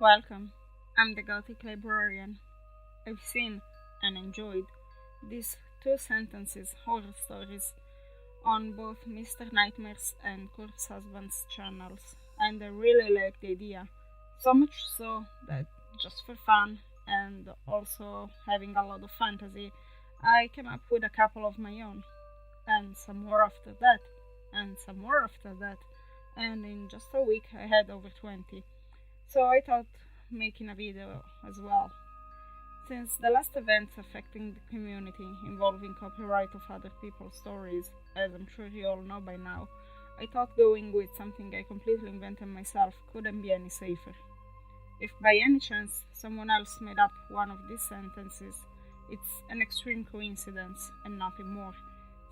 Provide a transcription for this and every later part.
Welcome. I'm the Gothic Librarian. I've seen and enjoyed these two sentences horror stories on both Mr. Nightmares and Corpse Husband's channels, and I really like the idea. So much so that just for fun and also having a lot of fantasy, I came up with a couple of my own, and some more after that, and some more after that, and in just a week I had over 20. So I thought making a video as well. Since the last events affecting the community involving copyright of other people's stories, as I'm sure you all know by now, I thought going with something I completely invented myself couldn't be any safer. If by any chance someone else made up one of these sentences, it's an extreme coincidence and nothing more,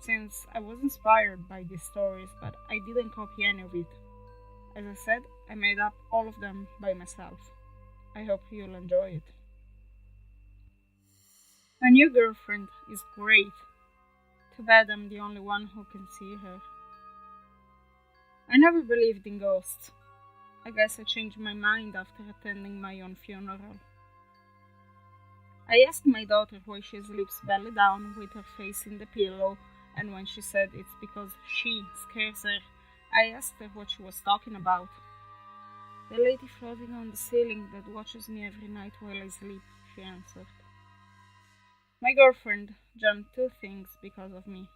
since I was inspired by these stories, but I didn't copy any of it. As I said, I made up all of them by myself. I hope you'll enjoy it. My new girlfriend is great. Too bad I'm the only one who can see her. I never believed in ghosts. I guess I changed my mind after attending my own funeral. I asked my daughter why she sleeps belly down with her face in the pillow, and when she said it's because she scares her, I asked her what she was talking about. The lady floating on the ceiling that watches me every night while I sleep, she answered. My girlfriend jumped two things because of me.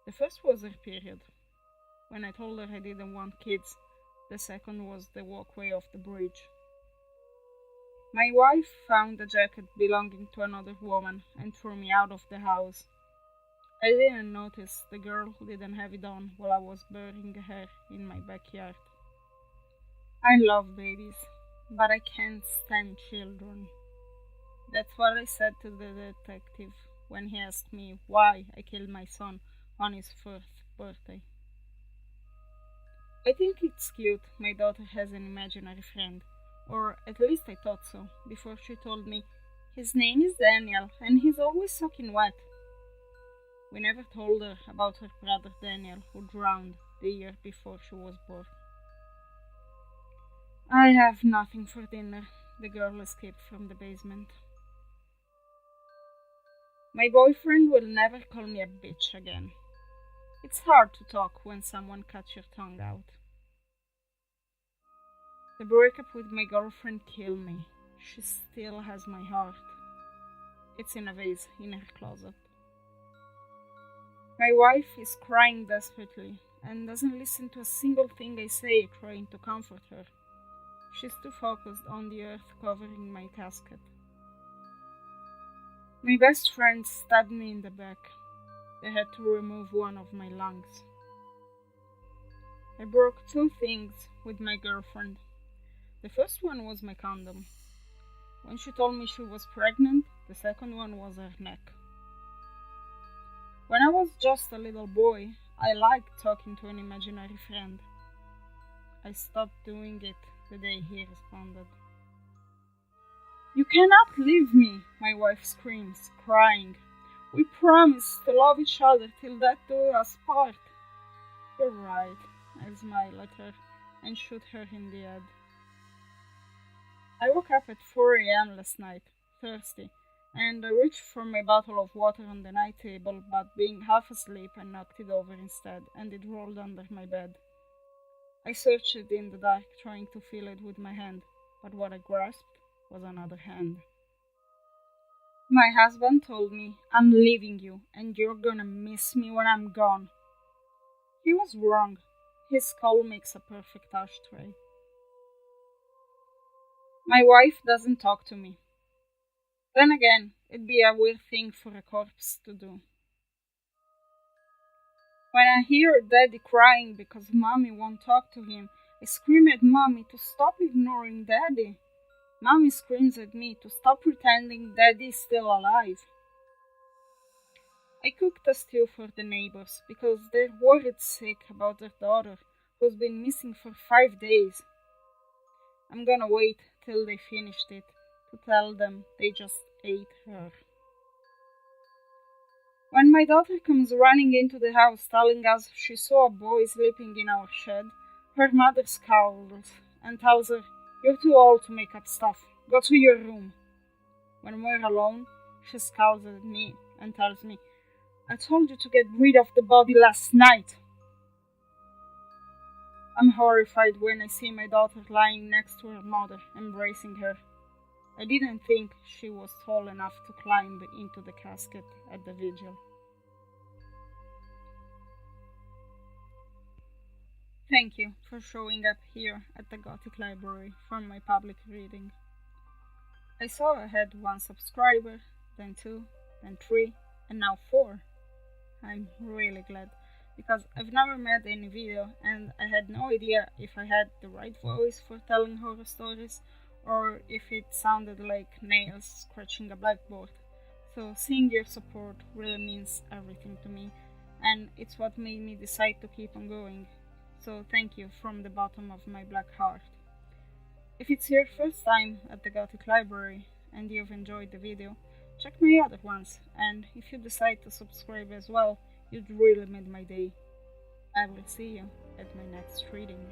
The first was her period. When I told her I didn't want kids, the second was the walkway off the bridge. My wife found a jacket belonging to another woman and threw me out of the house. I didn't notice the girl didn't have it on while I was burying her in my backyard. I love babies, but I can't stand children. That's what I said to the detective when he asked me why I killed my son on his first birthday. I think it's cute my daughter has an imaginary friend, or at least I thought so, before she told me, his name is Daniel and he's always soaking wet. We never told her about her brother Daniel, who drowned the year before she was born. I have nothing for dinner. The girl escaped from the basement. My boyfriend will never call me a bitch again. It's hard to talk when someone cuts your tongue out. The breakup with my girlfriend killed me. She still has my heart. It's in a vase in her closet. My wife is crying desperately and doesn't listen to a single thing I say trying to comfort her. She's too focused on the earth covering my casket. My best friend stabbed me in the back. They had to remove one of my lungs. I broke two things with my girlfriend. The first one was my condom. When she told me she was pregnant, the second one was her neck. When I was just a little boy, I liked talking to an imaginary friend. I stopped doing it the day he responded. You cannot leave me, my wife screams, crying. We promised to love each other till death do us part. You're right, I smile at her and shoot her in the head. I woke up at 4 a.m. last night, thirsty, and I reached for my bottle of water on the night table, but being half asleep, I knocked it over instead, and it rolled under my bed. I searched it in the dark, trying to feel it with my hand, but what I grasped was another hand. My husband told me, I'm leaving you, and you're gonna miss me when I'm gone. He was wrong. His skull makes a perfect ashtray. My wife doesn't talk to me. Then again, it'd be a weird thing for a corpse to do. When I hear Daddy crying because Mommy won't talk to him, I scream at Mommy to stop ignoring Daddy. Mommy screams at me to stop pretending Daddy is still alive. I cooked a stew for the neighbors because they're worried sick about their daughter, who's been missing for 5 days. I'm gonna wait till they finished it to tell them they just ate her. When my daughter comes running into the house telling us she saw a boy sleeping in our shed, her mother scowls and tells her, You're too old to make up stuff. Go to your room. When we're alone, she scowls at me and tells me, I told you to get rid of the body last night. I'm horrified when I see my daughter lying next to her mother, embracing her. I didn't think she was tall enough to climb into the casket at the vigil. Thank you for showing up here at the Gothic Library for my public reading. I saw I had 1 subscriber, then 2, then 3, and now 4. I'm really glad, because I've never made any video and I had no idea if I had the right voice for telling horror stories or if it sounded like nails scratching a blackboard. So seeing your support really means everything to me, and it's what made me decide to keep on going. So thank you from the bottom of my black heart. If it's your first time at the Gothic Library and you've enjoyed the video, check my other ones, and if you decide to subscribe as well, you'd really made my day. I will see you at my next reading.